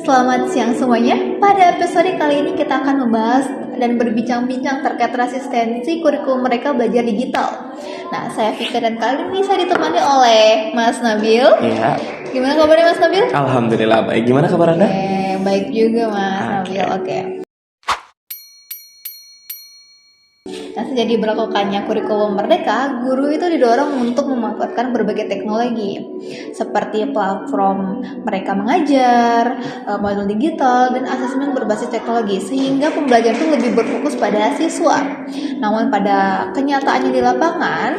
Selamat siang semuanya. Pada episode kali ini kita akan membahas dan berbincang-bincang terkait resistensi kurikulum mereka belajar digital. Nah, saya Vika dan kali ini saya ditemani oleh Mas Nabil. Iya. Gimana kabarnya Mas Nabil? Alhamdulillah baik. Gimana kabar Anda? Baik juga Mas Nabil. Oke. Nah, sejak diberlakukannya kurikulum merdeka, guru itu didorong untuk memanfaatkan berbagai teknologi seperti platform mereka mengajar, modul digital, dan asesmen berbasis teknologi sehingga pembelajaran itu lebih berfokus pada siswa. Namun pada kenyataannya di lapangan,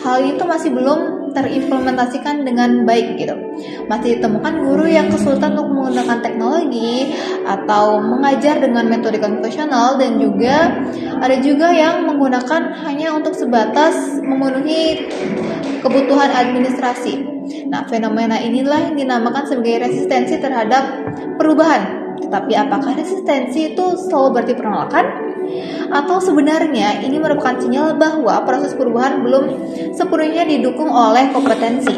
hal itu masih belum terimplementasikan dengan baik gitu. Masih ditemukan guru yang kesulitan untuk menggunakan teknologi atau mengajar dengan metode konvensional, dan juga ada juga yang menggunakan hanya untuk sebatas memenuhi kebutuhan administrasi. Nah, fenomena inilah yang dinamakan sebagai resistensi terhadap perubahan. Tetapi apakah resistensi itu selalu berarti penolakan? Atau sebenarnya ini merupakan sinyal bahwa proses perubahan belum sepenuhnya didukung oleh kompetensi,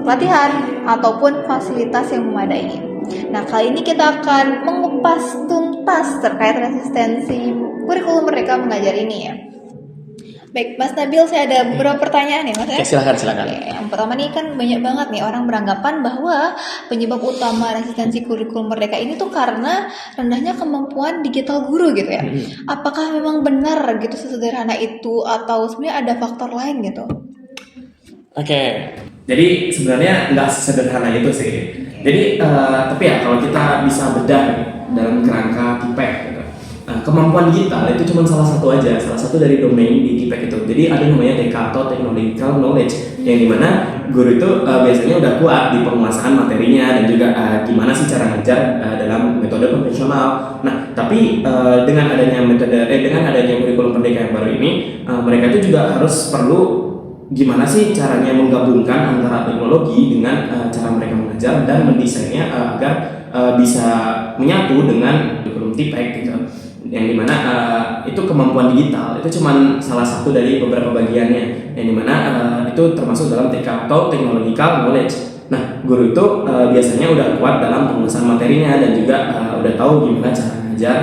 pelatihan, ataupun fasilitas yang memadai. Nah, kali ini kita akan mengupas tuntas terkait resistensi kurikulum mereka mengajar ini ya. Baik, Mas Nabil, saya ada beberapa pertanyaan ya, Mas ya. Silakan. Yang pertama nih kan banyak banget nih orang beranggapan bahwa penyebab utama resistensi kurikulum merdeka ini tuh karena rendahnya kemampuan digital guru gitu ya. Apakah memang benar gitu sesederhana itu atau sebenarnya ada faktor lain gitu? Oke. Jadi sebenarnya nggak sesederhana itu sih. Jadi tapi ya kalau kita bisa bedah dalam kerangka TIPEK gitu. Kemampuan digital itu cuma salah satu dari domain di TIPEK itu. Jadi ada namanya TK atau Technological Knowledge, yang dimana guru itu biasanya udah kuat di penguasaan materinya dan juga gimana sih cara ngajar dalam metode konvensional. Nah, tapi dengan adanya kurikulum merdeka yang baru ini, mereka itu juga harus perlu gimana sih caranya menggabungkan antara teknologi dengan cara mereka mengajar dan mendesainnya agar bisa menyatu dengan kurikulum TIPEK gitu. Yang dimana itu kemampuan digital itu cuma salah satu dari beberapa bagiannya, yang dimana itu termasuk dalam TK atau Technological Knowledge. Nah, guru itu biasanya udah kuat dalam penguasaan materinya dan juga udah tahu gimana cara ngajar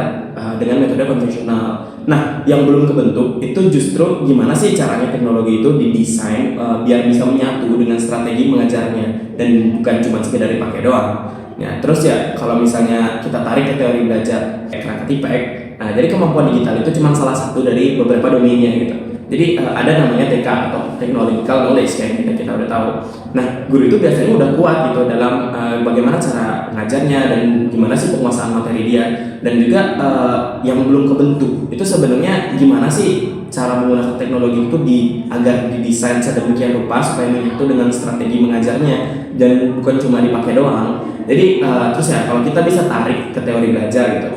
dengan metode konvensional. Nah, yang belum kebentuk itu justru gimana sih caranya teknologi itu didesain biar bisa menyatu dengan strategi mengajarnya dan bukan cuma sekedar dipakai doang. Ya, terus ya kalau misalnya kita tarik ke teori belajar kerangka TIPEK, jadi kemampuan digital itu cuma salah satu dari beberapa domainnya gitu. Jadi ada namanya TK atau Technological Knowledge kayak kita udah tahu. Nah, guru itu biasanya udah kuat gitu dalam bagaimana cara ngajarnya dan gimana sih penguasaan materi dia, dan juga yang belum kebentuk itu sebenarnya gimana sih cara menggunakan teknologi itu agar didesain sedemikian rupa supaya menyatu dengan strategi mengajarnya dan bukan cuma dipakai doang. Jadi terus ya kalau kita bisa tarik ke teori belajar gitu,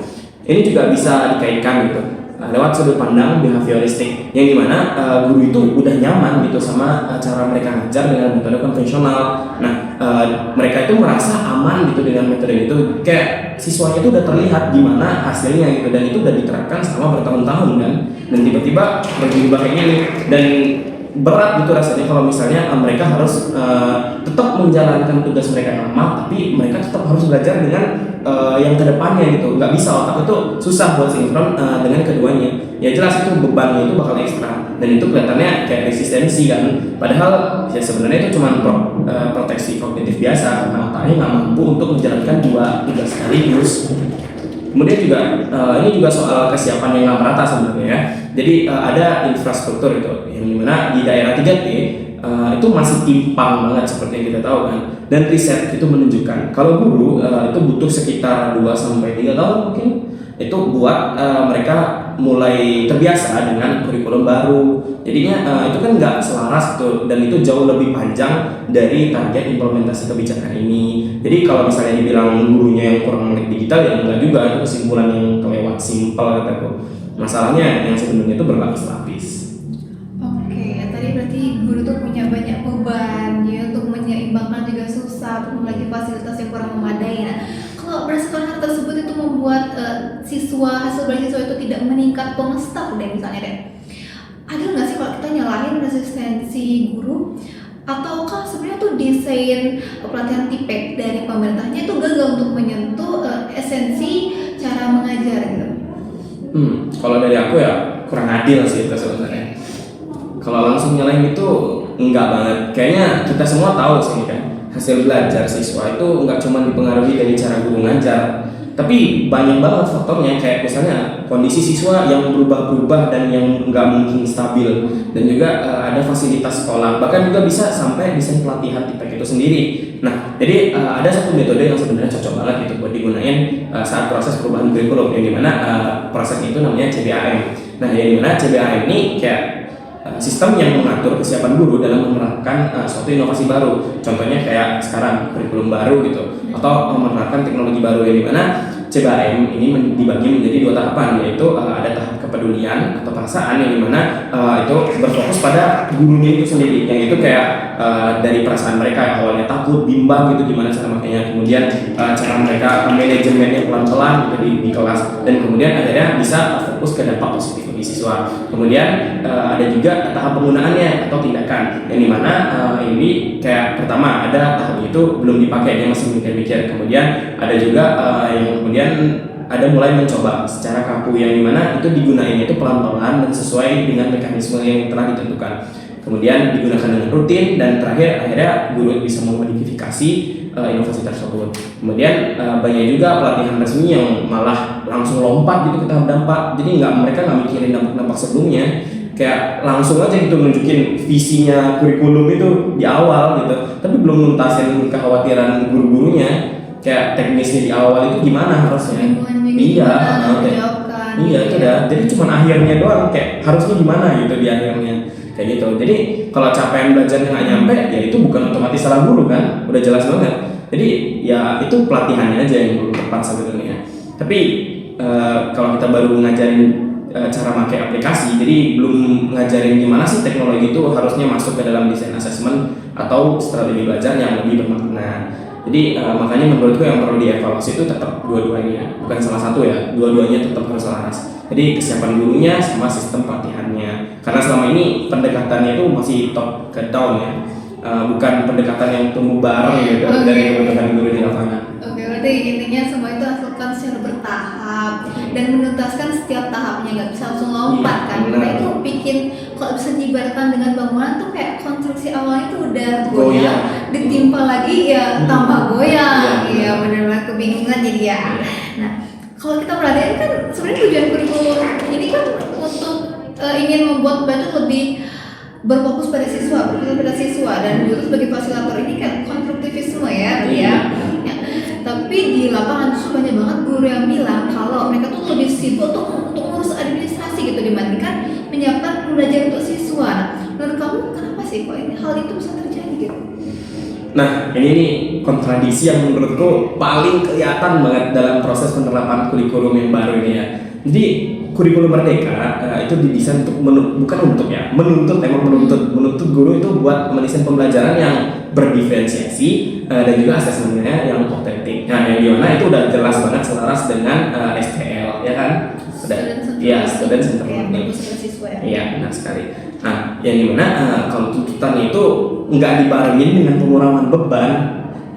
ini juga bisa dikaitkan gitu lewat sudut pandang behavioristik, yang dimana guru itu udah nyaman gitu sama cara mereka ngajar dengan metode konvensional. Nah, mereka itu merasa aman gitu dengan metode itu, kayak siswanya itu udah terlihat gimana hasilnya gitu, dan itu udah diterapkan selama bertahun-tahun kan, dan tiba-tiba berubah kayak gini, dan berat gitu rasanya kalau misalnya mereka harus tetap menjalankan tugas mereka yang lama, tapi mereka tetap harus belajar dengan yang kedepannya gitu. Nggak bisa, otak itu susah buat sinkron dengan keduanya. Ya jelas itu bebannya itu bakal ekstra, dan itu kelihatannya kayak resistensi kan, padahal ya sebenarnya itu cuma proteksi kognitif biasa karena otaknya nggak mampu untuk menjalankan dua tugas sekaligus. Kemudian juga ini juga soal kesiapan yang nggak merata sebenarnya ya. Jadi ada infrastruktur itu yang dimana di daerah 3T itu masih timpang banget seperti yang kita tahu kan. Dan riset itu menunjukkan kalau guru itu butuh sekitar 2-3 tahun mungkin itu buat mereka mulai terbiasa dengan kurikulum baru. Jadinya itu kan nggak selaras tuh, dan itu jauh lebih panjang dari target implementasi kebijakan ini. Jadi kalau misalnya dibilang gurunya yang kurang melek digital, ya enggak juga, itu kesimpulan yang kelewat simpel kataku. Masalahnya yang sebenarnya itu berlapis-lapis. Oke, tadi berarti guru tuh punya banyak beban ya, untuk menyeimbangkan juga susah, belum lagi fasilitas yang kurang memadai. Nah, kalau berdasarkan hal tersebut itu membuat hasil belajar siswa itu tidak meningkat atau nge-stuck deh misalnya deh. Ada nggak sih kalau kita nyalahin resistensi guru ataukah sebenarnya tuh desain pelatihan TIPEK dari pemerintahnya itu gagal untuk menyentuh esensi cara mengajar gitu? Kalau dari aku ya kurang adil sih itu sebenarnya. Kalau langsung nyalain itu enggak banget. Kayaknya kita semua tahu sih kan, hasil belajar siswa itu enggak cuma dipengaruhi dari cara guru ngajar, tapi banyak banget faktornya, kayak misalnya kondisi siswa yang berubah-ubah dan yang nggak mungkin stabil, dan juga ada fasilitas sekolah, bahkan juga bisa sampai desain pelatihan TIPEK itu sendiri. Nah, jadi ada satu metode yang sebenarnya cocok banget gitu buat digunain saat proses perubahan kurikulum, yang dimana prosesnya itu namanya CBAM. Nah, yang dimana CBAM ini kayak sistem yang mengatur kesiapan guru dalam menerapkan suatu inovasi baru. Contohnya kayak sekarang kurikulum baru gitu, atau menerapkan teknologi baru, yang dimana CBAM ini dibagi menjadi 2 tahapan, yaitu ada tahap kepedulian atau perasaan, yang dimana itu berfokus pada gurunya itu sendiri, yang itu kayak dari perasaan mereka yang awalnya takut, bimbang gitu gimana cara makanya, kemudian cara mereka manajemennya pelan-pelan gitu di kelas, dan kemudian akhirnya bisa fokus ke dampak positif bagi siswa. Kemudian ada juga tahap penggunaannya atau tindakan, yang dimana ini kayak pertama ada tahap itu belum dipakai, dia masih mikir-mikir. Kemudian ada juga yang kemudian ada mulai mencoba secara kaku, yang dimana itu digunain itu pelan-pelan dan sesuai dengan mekanisme yang telah ditentukan. Kemudian digunakan dengan rutin, dan terakhir akhirnya guru bisa memodifikasi inovasi tersebut. Kemudian banyak juga pelatihan resmi yang malah langsung lompat gitu ke tahap dampak. Jadi mereka nggak mikirin dampak-dampak sebelumnya, kayak langsung aja gitu nunjukin visinya kurikulum itu di awal gitu, tapi belum nuntasin kekhawatiran guru-gurunya, kayak teknisnya di awal itu gimana harusnya. Iya, iya itu dah. Jadi cuma akhirnya doang, kayak harusnya gimana gitu di akhirnya, kayak gitu. Jadi kalau capaian belajarnya nggak nyampe, ya itu bukan otomatis salah guru kan, udah jelas banget. Jadi ya itu pelatihannya aja yang belum tepat sebetulnya. Tapi kalau kita baru ngajarin cara pakai aplikasi, jadi belum ngajarin gimana sih teknologi itu harusnya masuk ke dalam desain assessment atau strategi belajar yang lebih bermakna. Jadi makanya menurutku yang perlu dievaluasi itu tetap dua-duanya, bukan salah satu ya, dua-duanya tetap harus selaras. Jadi kesiapan gurunya sama sistem pelatihannya, karena selama ini pendekatannya itu masih top ke down ya, bukan pendekatan yang tumbuh bareng gitu dari pendekatan guru di lapangan. Oke, berarti intinya semua itu lakukan secara bertahap dan menuntaskan setiap tahapnya, nggak bisa langsung lompat kan. Karena itu bikin, kalau bisa diibaratkan dengan bangunan tuh kayak konstruksi awalnya tuh udah goyang, ditimpa lagi ya tambah goyang. Iya benar-benar kebingungan jadi ya. Nah, kalau kita perhatikan kan sebenarnya tujuan kurikulum ini kan untuk ingin membuat belajar lebih berfokus pada siswa, dan guru sebagai fasilitator ini kan konstruktivisme ya, ya. Tapi di lapangan tuh banyak banget guru yang bilang kalau mereka tuh lebih sibuk untuk ngurus administrasi gitu dibandingkan menyiapkan pembelajaran untuk siswa. Nah, menurut kamu kenapa sih kok ini hal itu bisa terjadi gitu? Nah, ini nih kontradiksi yang menurutku paling kelihatan banget dalam proses penerapan kurikulum yang baru ini ya. Jadi kurikulum Merdeka itu didesain untuk menuntut guru itu buat mendesain pembelajaran yang berdiferensiasi dan juga asesmennya yang otentik. Nah, yang dimana itu udah jelas banget selaras dengan STL, ya kan? Student Center Learning. Iya, benar sekali. Nah, yang dimana kalau tuntutannya itu nggak dibarengin dengan pengurangan beban,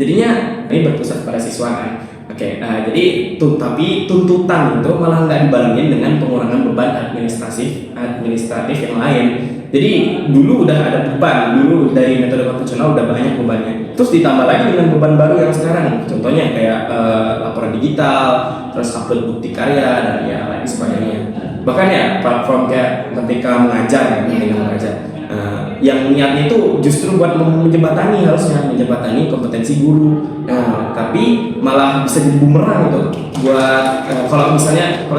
jadinya ini berpusat pada siswa kan. Oke, jadi tapi tuntutan itu malah nggak dibarengin dengan pengurangan beban administratif yang lain. Jadi dulu udah ada beban, dulu dari metode konvensional udah banyak bebannya. Terus ditambah lagi dengan beban baru yang sekarang, contohnya kayak laporan digital, terus upload bukti karya dan ya lain sebagainya. Bahkan ya platform kayak ketika mengajar, yang niatnya itu justru buat menjembatani kompetensi guru. Nah, tapi malah bisa jadi bumerang gitu buat kalau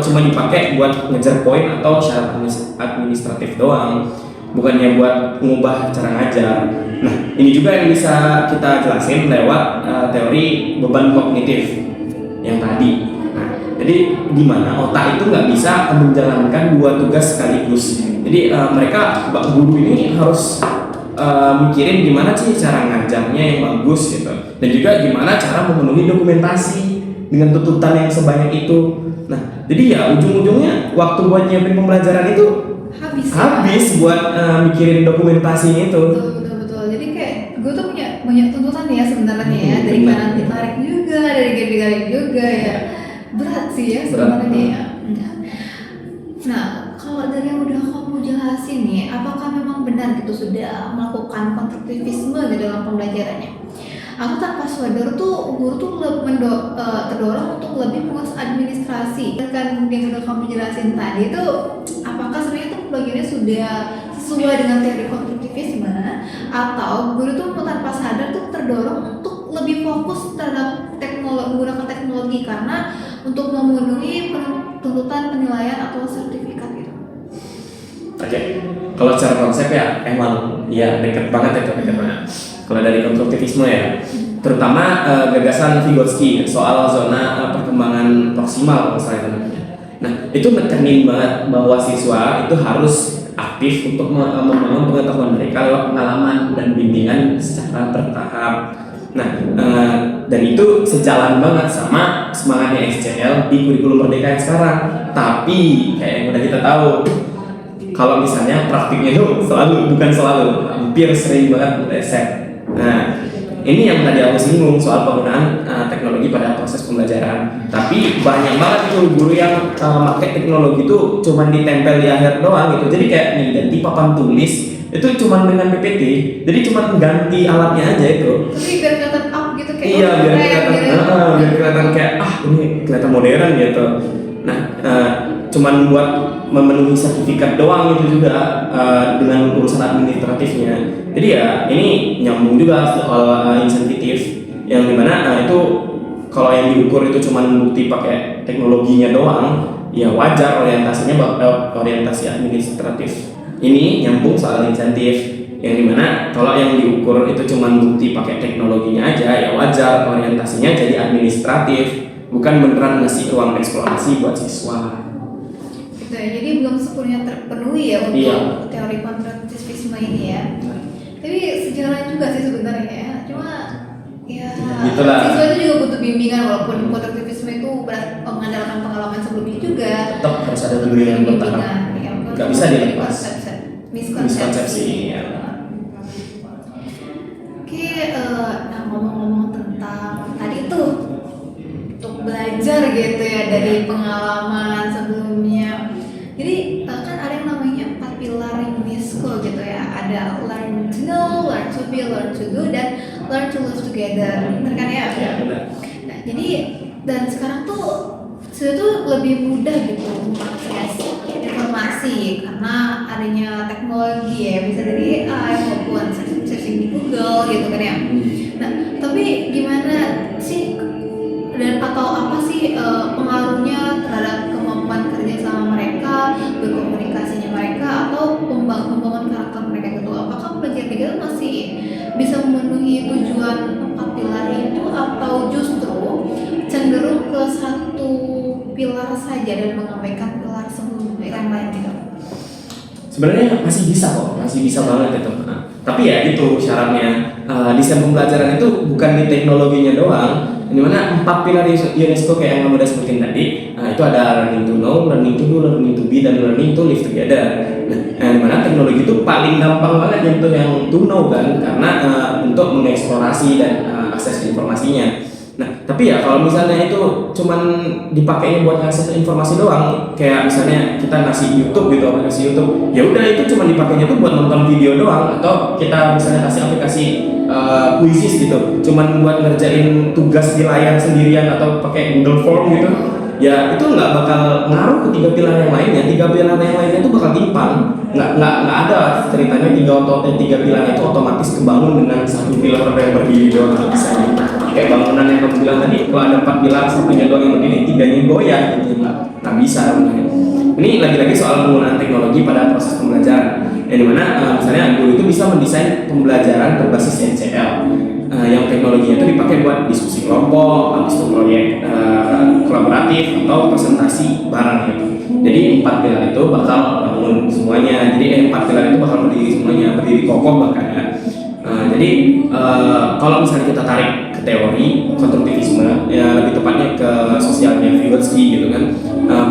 cuma dipakai buat ngejar poin atau syarat administratif doang, bukannya buat mengubah cara ngajar. Nah, ini juga yang bisa kita jelasin lewat teori beban kognitif yang tadi. Nah, jadi di mana otak itu nggak bisa menjalankan 2 tugas sekaligus. Jadi mereka guru ini harus mikirin gimana sih cara ngajarnya yang bagus gitu, dan juga gimana cara memenuhi dokumentasi dengan tuntutan yang sebanyak itu. Nah, jadi ya ujung-ujungnya waktu buat nyiapin pembelajaran itu habis buat mikirin dokumentasinya itu. Betul. Jadi Jadi kayak gue tuh punya banyak tuntutan ya sebenarnya ya, dari kanan ditarik juga, dari kiri ditarik juga ya. Berat sih ya sebenarnya ya. Nah, kalau dari yang udah kamu jelasin nih, apakah memang benar gitu sudah melakukan konstruktivisme di dalam pembelajarannya? Aku tanpa sadar tuh guru tuh terdorong untuk lebih mengurus administrasi. Kan yang udah kamu jelasin tadi tuh, apakah sebenarnya tuh pembelajarannya sudah sesuai dengan teori konstruktivisme, atau guru tuh tanpa sadar tuh terdorong untuk lebih fokus terhadap menggunakan teknologi karena untuk memenuhi tuntutan penilaian atau sertifikat gitu. Oke, kalau secara konsep ya emang ya dekat banget itu dekat banget. Kalau dari konstruktivisme ya, terutama gagasan Vygotsky soal zona perkembangan proksimal misalnya namanya. Nah, itu nekenin banget bahwa siswa itu harus aktif untuk membangun pengetahuan mereka lewat pengalaman dan bimbingan secara bertahap. Nah, dan itu sejalan banget sama semangatnya SCL di kurikulum Merdeka yang sekarang. Tapi kayak yang udah kita tahu, kalau misalnya praktiknya itu bukan selalu, hampir sering banget meleset. Nah, ini yang tadi aku singgung soal penggunaan teknologi pada proses pembelajaran. Tapi banyak banget itu guru yang pakai teknologi itu cuma ditempel di akhir doang gitu. Jadi kayak nih ganti papan tulis itu cuma dengan PPT. Jadi cuma ganti alatnya aja itu. Tapi biar kelihatan up gitu kayak. Iya, biar kelihatan kayak ini kelihatan modern gitu. Nah, cuman buat memenuhi sertifikat doang itu juga dengan urusan administratifnya. Jadi ya ini nyambung juga soal insentif yang dimana itu kalau yang diukur itu cuman bukti pakai teknologinya doang, ya wajar orientasinya orientasi administratif. Ini nyambung soal insentif yang dimana kalau yang diukur itu cuman bukti pakai teknologinya aja, ya wajar orientasinya jadi administratif, bukan beneran ngasih ruang eksplorasi buat siswa. Gitu ya, jadi belum sepenuhnya terpenuhi ya untuk teori konstruktivisme ini ya. Tapi sejalan juga sih sebenarnya ya. Cuma ya siswa itu juga butuh bimbingan, walaupun konstruktivisme itu mengandalkan pengalaman sebelumnya juga. Tetap harus ada bimbingan bertahap. Gak bisa dilepas. Miskonsepsi. Ya. Oke, nah ngomong-ngomong tentang tadi tuh untuk belajar gitu ya dari pengalaman sebelumnya. Jadi kan ada yang namanya 4 pilar UNESCO gitu ya. Ada learn to know, learn to be, learn to do, dan learn to live together. Bener kan ya? Ya, benar. Nah, jadi dan sekarang tuh sudah tuh lebih mudah gitu mengakses informasi karena adanya teknologi ya, bisa dari AI maupun searching di Google gitu kan ya. Nah, tapi gimana sih dan atau apa sih pengaruhnya terhadap kemampuan kerja sama mereka, berkomunikasinya mereka, atau pembangunan karakter mereka gitu? Apakah belajar digital masih bisa memenuhi tujuan 4 pilar itu, atau justru cenderung ke satu pilar saja dan mengabaikan pilar sebelum yang lain gitu? Sebenarnya masih bisa kok, masih bisa banget itu. Nah, tapi ya itu syaratnya desain pembelajaran itu bukan di teknologinya doang. Dimana 4 pilar UNESCO kayak yang kamu udah sebutin tadi, itu ada learning to know, learning to do, learning to be, dan learning to live together. Nah, dimana teknologi itu paling gampang banget nyentuh yang to know kan, karena untuk mengeksplorasi dan akses informasinya. Nah, tapi ya kalau misalnya itu cuman dipakainya buat akses informasi doang, kayak misalnya kita ngasih YouTube gitu, aplikasi YouTube, ya udah itu cuma dipakainya tuh buat nonton video doang, atau kita misalnya kasih aplikasi quizzes gitu, cuman buat ngerjain tugas di layar sendirian atau pakai Google Form gitu, ya itu nggak bakal ngaruh ke 3 pilar yang lainnya. 3 pilar yang lainnya itu bakal timpang, nggak ada ceritanya 3 pilar itu otomatis kebangun dengan satu pilar yang berdiri doang. Misalnya kayak bangunan yang kamu bilang tadi, kalau ada 4 pilar satunya doang yang berdiri, 3-nya goyah gitu, nggak bisa. Ini lagi-lagi soal penggunaan teknologi pada proses pembelajaran, yang dimana misalnya guru itu bisa mendesain pembelajaran berbasis NCL, yang teknologinya itu dipakai buat diskusi kelompok, habis itu proyek kolaboratif atau presentasi bareng gitu. Jadi 4 pilar itu bakal bangun semuanya. Jadi 4 pilar itu bakal berdiri kokoh bahkan ya. Jadi kalau misalnya kita tarik ke teori konstruktivisme, ya lebih tepatnya ke sosialnya Vygotsky gitu kan,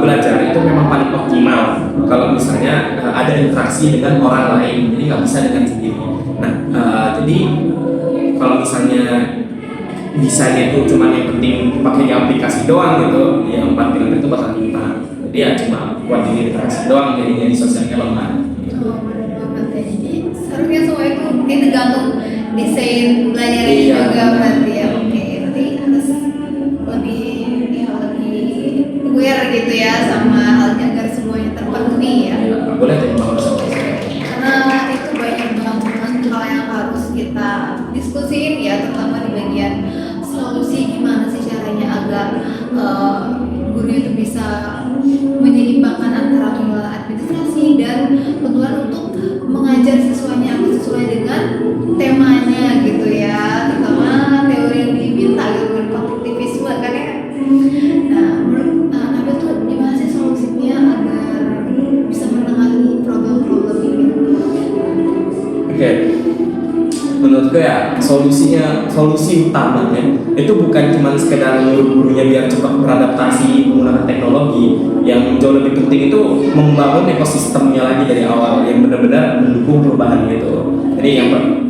belajar itu memang paling optimal kalau misalnya ada interaksi dengan orang lain, jadi nggak bisa dengan sendiri. Nah, Jadi kalau misalnya desainnya itu cuma yang penting pakai di aplikasi doang gitu, ya 4 pilar itu bakal timpang. Jadi ya cuma buat diri literasi doang jadinya di sosialnya lemah. Oh, benar banget ya. Jadi seharusnya semua itu mungkin tergantung desain belajarnya Iya. juga berarti ya. Oke, berarti harus lebih lebih aware gitu ya sama halnya agar semuanya terpenuhi ya. Nggak boleh timpang bersama. Karena itu banyak banget hal yang harus kita diskusiin ya, terutama di bagian solusi gimana sih caranya agar guru itu bisa menyeimbangkan antara pengelolaan administrasi dan pengelolaan untuk mengajar siswanya sesuai dengan temanya gitu ya, terutama teori yang diminta gitu kan, konstruktivisme kan ya. Nah, menurut Nabil tuh gimana sih solusinya agar bisa menangani problem-problem ini? Oke. Menurutku ya solusi utamanya itu bukan cuma sekedar nyuruh gurunya biar cepat beradaptasi menggunakan teknologi. Yang jauh lebih penting itu membangun ekosistemnya lagi dari awal yang benar-benar mendukung perubahan itu. Jadi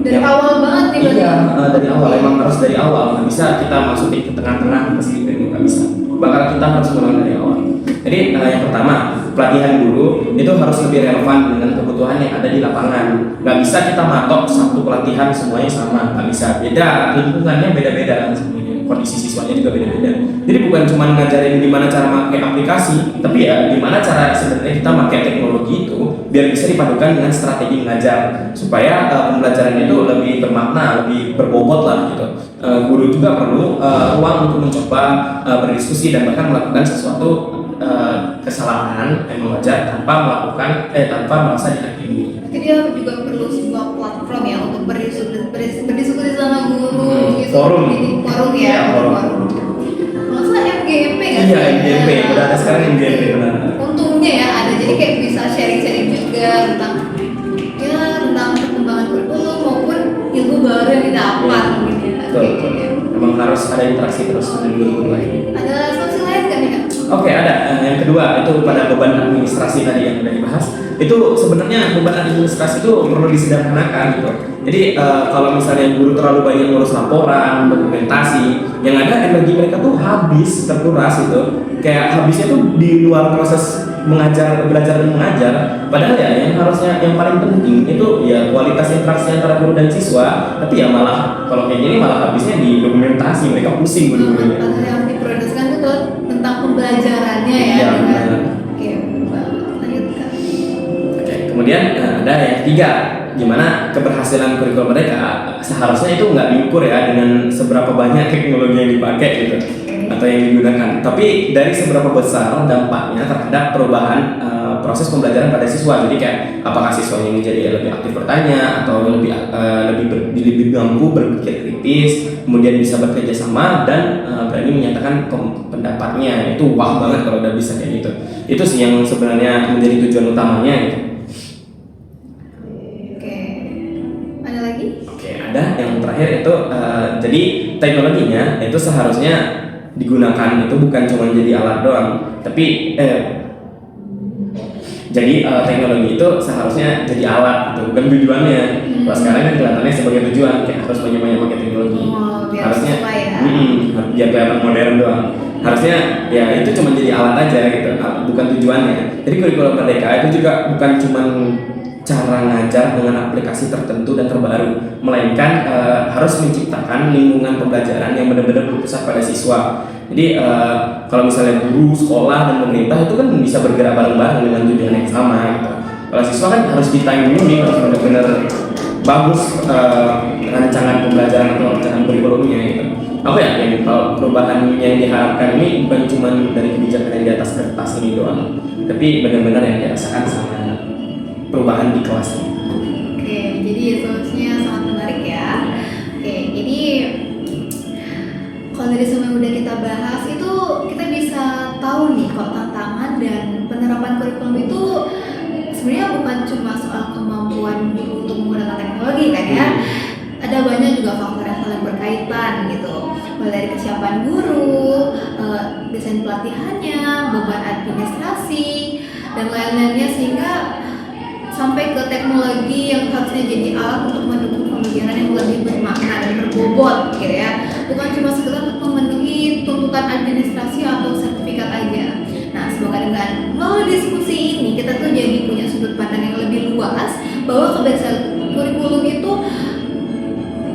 Dari awal banget nih berarti. iya, dari awal emang harus dari awal. Nggak bisa kita masukin ke tengah-tengah ke segitu, nggak bisa. Bakal kita harus mulai dari awal. Jadi yang pertama, pelatihan guru itu harus lebih relevan dengan kebutuhan yang ada di lapangan. Nggak bisa kita matok satu pelatihan semuanya sama, nggak bisa. Beda, lingkungannya beda-beda semuanya. Kondisi siswanya juga beda-beda. Jadi bukan cuma ngajarin gimana cara pakai aplikasi, tapi ya gimana cara sebenarnya kita pakai teknologi itu biar bisa dipadukan dengan strategi mengajar supaya pembelajaran itu lebih bermakna, lebih berbobot lah gitu. Guru juga perlu ruang untuk mencoba berdiskusi dan bahkan melakukan sesuatu kesalahan yang wajar tanpa merasa dihakimi. Jadi dia juga perlu sebuah platform ya untuk berdiskusi sama guru gitu. Forum. Forum ya. Iya, forum. Maksudnya MGMP kan? Iya, MGMP. Udah ada sekarang MGMP benar. Untungnya ya ada, jadi kayak bisa sharing-sharing juga tentang perkembangan kurikulum maupun ilmu baru yang didapat gitu ya. Betul. Memang harus ada interaksi terus dengan guru lagi. Ada solusi lain kan ya? Oke, ada. Yang kedua itu pada beban administrasi tadi yang sudah dibahas. Itu sebenarnya beban administrasi itu perlu disederhanakan gitu. Jadi kalau misalnya guru terlalu banyak ngurus laporan, dokumentasi, yang ada energi mereka tuh habis, terkuras gitu. Kayak habisnya tuh di luar proses belajar dan mengajar. Padahal ya yang paling penting itu ya kualitas interaksi antara guru dan siswa. Tapi ya malah kalau kayak gini malah habisnya di dokumentasi, mereka pusing guru-gurunya. Padahal yang diprioritaskan itu tentang pembelajarannya ya. Iya, kan? benar. Oke, lanjutkan. Oke, kemudian ada yang ketiga, gimana keberhasilan kurikulum mereka seharusnya itu nggak diukur ya dengan seberapa banyak teknologi yang dipakai gitu atau yang digunakan, tapi dari seberapa besar dampaknya terhadap perubahan proses pembelajaran pada siswa. Jadi kayak apakah siswanya ini jadi lebih aktif bertanya atau lebih mampu berpikir kritis, kemudian bisa bekerja sama dan berani menyatakan pendapatnya. Itu wah banget kalau udah bisa kayak gitu. Itu sih yang sebenarnya menjadi tujuan utamanya gitu. Oke, ada lagi? Oke, ada yang terakhir itu jadi teknologinya itu seharusnya digunakan itu bukan cuma jadi alat doang, tapi teknologi itu seharusnya jadi alat itu bukan tujuannya. Kalau sekarang kan kelihatannya sebagai tujuan, kayak harus banyak pakai teknologi. Biar Harusnya sesuai ya. biar kelihatan modern doang. Harusnya ya itu cuma jadi alat aja gitu, bukan tujuannya. Jadi kurikulum merdeka itu juga bukan cuma cara ngajar dengan aplikasi tertentu dan terbaru, melainkan harus menciptakan lingkungan pembelajaran yang benar-benar berpusat pada siswa. Jadi kalau misalnya guru, sekolah, dan pemerintah itu kan bisa bergerak bareng-bareng dengan tujuan yang sama gitu. Kalau siswa kan harus di-time dulu nih, harus benar-benar bagus rancangan pembelajaran atau rancangan kurikulumnya gitu. Aku yakin kalau perubahan yang diharapkan ini bukan cuma dari kebijakan yang di atas kertas ini doang, tapi benar-benar yang dirasakan sama perubahan di kelasnya. Oke, jadi solusinya sangat menarik ya. Oke, jadi kalau dari semua yang udah kita bahas itu kita bisa tahu nih kalau tantangan dan penerapan kurikulum itu sebenarnya bukan cuma soal kemampuan guru untuk menggunakan teknologi kan ya. Ada banyak juga faktor yang saling berkaitan gitu. Mulai dari kesiapan guru, desain pelatihannya, beban administrasi, dan lain-lainnya, sehingga sampai ke teknologi yang harusnya jadi alat untuk mendukung pembelajaran yang lebih bermakna dan berbobot gitu ya, bukan cuma sekedar untuk memenuhi tuntutan administrasi atau sertifikat aja. Nah, semoga dengan melalui diskusi ini kita tuh jadi punya sudut pandang yang lebih luas bahwa keberhasilan kurikulum itu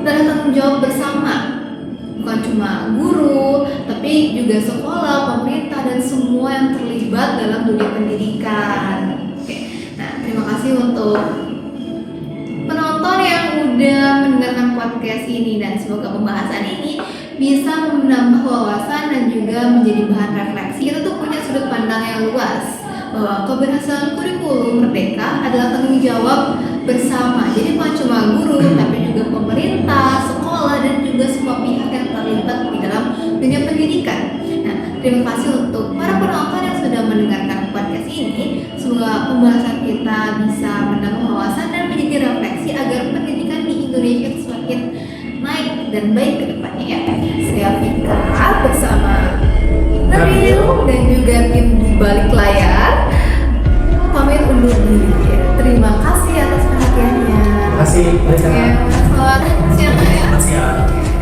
adalah tanggung jawab bersama, bukan cuma guru, tapi juga sekolah, pemerintah, dan semua yang terlibat dalam dunia pendidikan. Oke, nah terima kasih untuk penonton yang udah mendengarkan podcast ini, dan semoga pembahasan ini bisa menambah wawasan dan juga menjadi bahan refleksi. Kita tuh punya sudut pandang yang luas bahwa keberhasilan kurikulum merdeka adalah tanggung jawab bersama. Jadi bukan cuma guru, tapi juga pemerintah, sekolah, dan juga semua pihak yang terlibat di dalam dunia pendidikan. Nah, terima kasih untuk para penonton yang sudah mendengarkan podcast ini. Semoga pembahasan kita bisa menambah wawasan dan menjadi refleksi agar pendidikan di Indonesia semakin naik dan baik ke depannya ya. Saya Fika bersama Nabil dan juga tim di balik layar pamit undur diri. Terima kasih atas perhatiannya. Terima kasih. Selamat siang ya. Selamat siang.